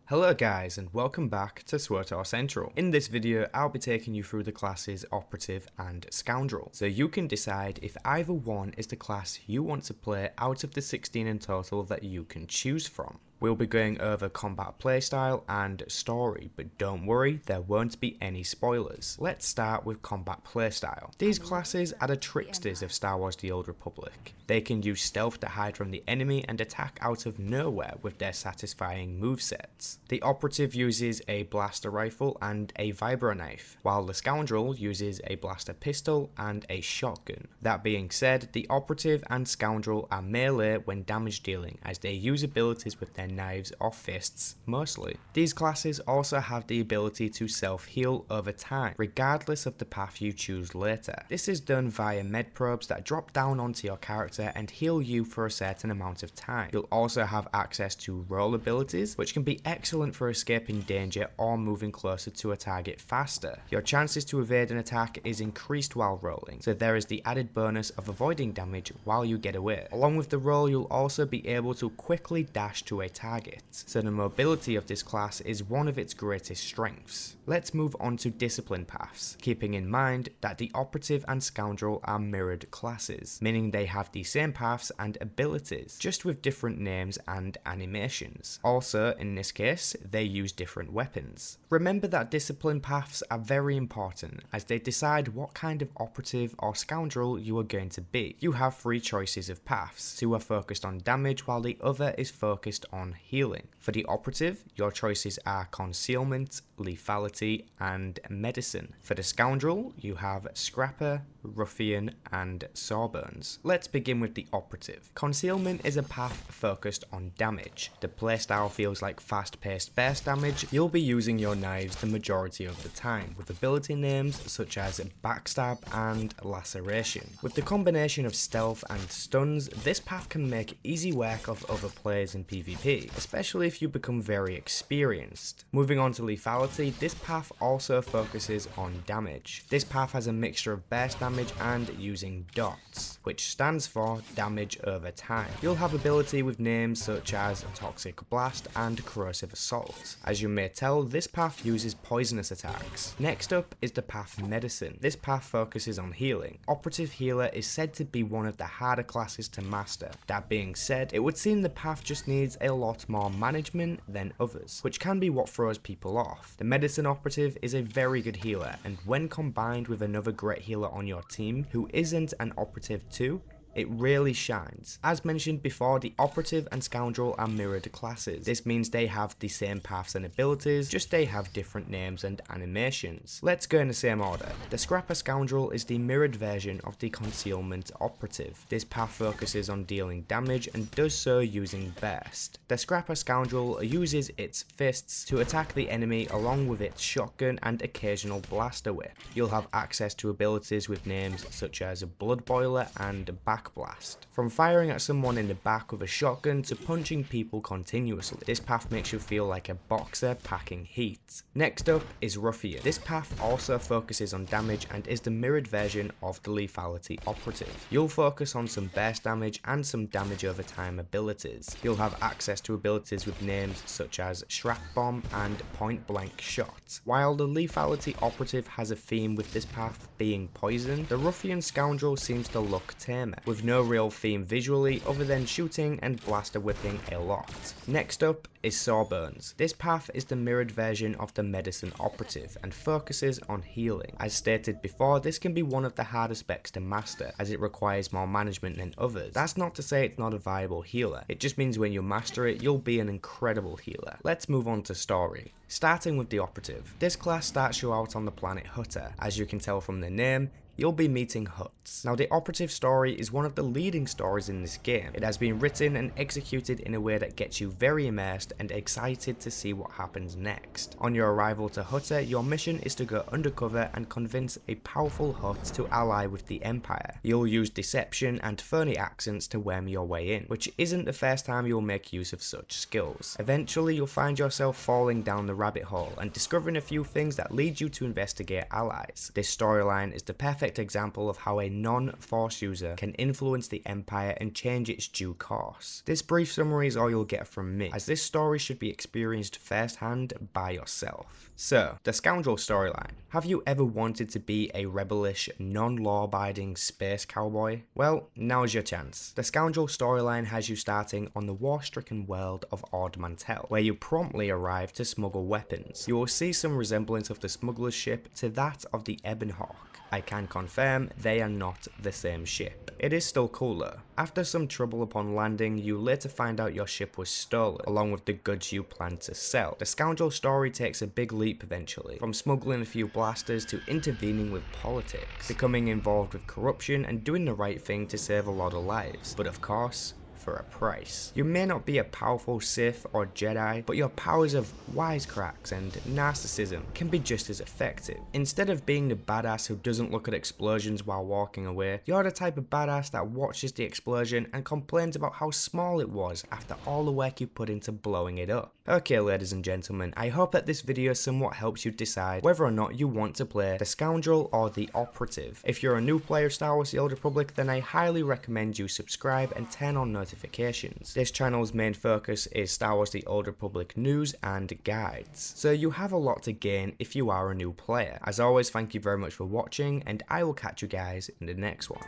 Hello guys and welcome back to SWTOR Central. In this video I'll be taking you through the classes Operative and Scoundrel, so you can decide if either one is the class you want to play out of the 16 in total that you can choose from. We'll be going over combat playstyle and story, but don't worry, there won't be any spoilers. Let's start with combat playstyle. These classes are the tricksters of Star Wars The Old Republic. They can use stealth to hide from the enemy and attack out of nowhere with their satisfying movesets. The Operative uses a blaster rifle and a vibro knife, while the Scoundrel uses a blaster pistol and a shotgun. That being said, the Operative and Scoundrel are melee when damage dealing, as they use abilities with their knives or fists mostly. These classes also have the ability to self-heal over time, regardless of the path you choose later. This is done via med probes that drop down onto your character and heal you for a certain amount of time. You'll also have access to roll abilities, which can be excellent for escaping danger or moving closer to a target faster. Your chances to evade an attack is increased while rolling, so there is the added bonus of avoiding damage while you get away. Along with the roll, you'll also be able to quickly dash to a target, so the mobility of this class is one of its greatest strengths. Let's move on to discipline paths, keeping in mind that the Operative and Scoundrel are mirrored classes, meaning they have the same paths and abilities, just with different names and animations. Also, in this case, they use different weapons. Remember that discipline paths are very important, as they decide what kind of Operative or Scoundrel you are going to be. You have three choices of paths. Two are focused on damage, while the other is focused on healing. For the Operative, your choices are concealment, lethality, and medicine. For the Scoundrel, you have scrapper, ruffian, and sawbones. Let's begin with the Operative. Concealment is a path focused on damage. The playstyle feels like fast-paced burst damage. You'll be using your knives the majority of the time, with ability names such as backstab and laceration. With the combination of stealth and stuns, this path can make easy work of other players in PvP, especially if you become very experienced. Moving on to lethality, this path also focuses on damage. This path has a mixture of burst damage and using dots, which stands for damage over time. You'll have ability with names such as Toxic Blast and Corrosive Assault. As you may tell, this path uses poisonous attacks. Next up is the path Medicine. This path focuses on healing. Operative Healer is said to be one of the harder classes to master. That being said, it would seem the path just needs a lot more management than others, which can be what throws people off. The Medicine Operative is a very good healer, and when combined with another great healer on your team who isn't an Operative too, it really shines. As mentioned before, the Operative and Scoundrel are mirrored classes. This means they have the same paths and abilities, just they have different names and animations. Let's go in the same order. The Scrapper Scoundrel is the mirrored version of the Concealment Operative. This path focuses on dealing damage and does so using burst. The Scrapper Scoundrel uses its fists to attack the enemy along with its shotgun and occasional blaster whip. You'll have access to abilities with names such as Blood Boiler and Back Blast. From firing at someone in the back with a shotgun to punching people continuously, this path makes you feel like a boxer packing heat. Next up is Ruffian. This path also focuses on damage and is the mirrored version of the Lethality Operative. You'll focus on some burst damage and some damage over time abilities. You'll have access to abilities with names such as Shrap Bomb and Point Blank Shot. While the Lethality Operative has a theme with this path being poison, the Ruffian Scoundrel seems to look tamer, with no real theme visually other than shooting and blaster whipping a lot. Next up is Sawbones. This path is the mirrored version of the Medicine Operative and focuses on healing. As stated before, this can be one of the harder specs to master, as it requires more management than others. That's not to say it's not a viable healer, it just means when you master it, you'll be an incredible healer. Let's move on to story. Starting with the Operative. This class starts you out on the planet Hutter. As you can tell from the name, you'll be meeting Hutts. Now, the Operative story is one of the leading stories in this game. It has been written and executed in a way that gets you very immersed and excited to see what happens next. On your arrival to Hutter, your mission is to go undercover and convince a powerful Hutt to ally with the Empire. You'll use deception and phony accents to worm your way in, which isn't the first time you'll make use of such skills. Eventually, you'll find yourself falling down the rabbit hole and discovering a few things that lead you to investigate allies. This storyline is the perfect perfect example of how a non-Force user can influence the Empire and change its due course. This brief summary is all you'll get from me, as this story should be experienced firsthand by yourself. So, the Scoundrel storyline. Have you ever wanted to be a rebellish, non-law-abiding space cowboy? Well, now's your chance. The Scoundrel storyline has you starting on the war-stricken world of Ord Mantell, where you promptly arrive to smuggle weapons. You will see some resemblance of the Smuggler's ship to that of the Ebonhawk. I can confirm they are not the same ship. It is still cooler. After some trouble upon landing, you later find out your ship was stolen, along with the goods you planned to sell. The Scoundrel story takes a big leap eventually, from smuggling a few blasters to intervening with politics, becoming involved with corruption and doing the right thing to save a lot of lives. But of course, for a price. You may not be a powerful Sith or Jedi, but your powers of wisecracks and narcissism can be just as effective. Instead of being the badass who doesn't look at explosions while walking away, you're the type of badass that watches the explosion and complains about how small it was after all the work you put into blowing it up. Okay, ladies and gentlemen, I hope that this video somewhat helps you decide whether or not you want to play the Scoundrel or the Operative. If you're a new player of Star Wars: The Old Republic, then I highly recommend you subscribe and turn on notifications. This channel's main focus is Star Wars: The Old Republic news and guides, so you have a lot to gain if you are a new player. As always, thank you very much for watching, and I will catch you guys in the next one.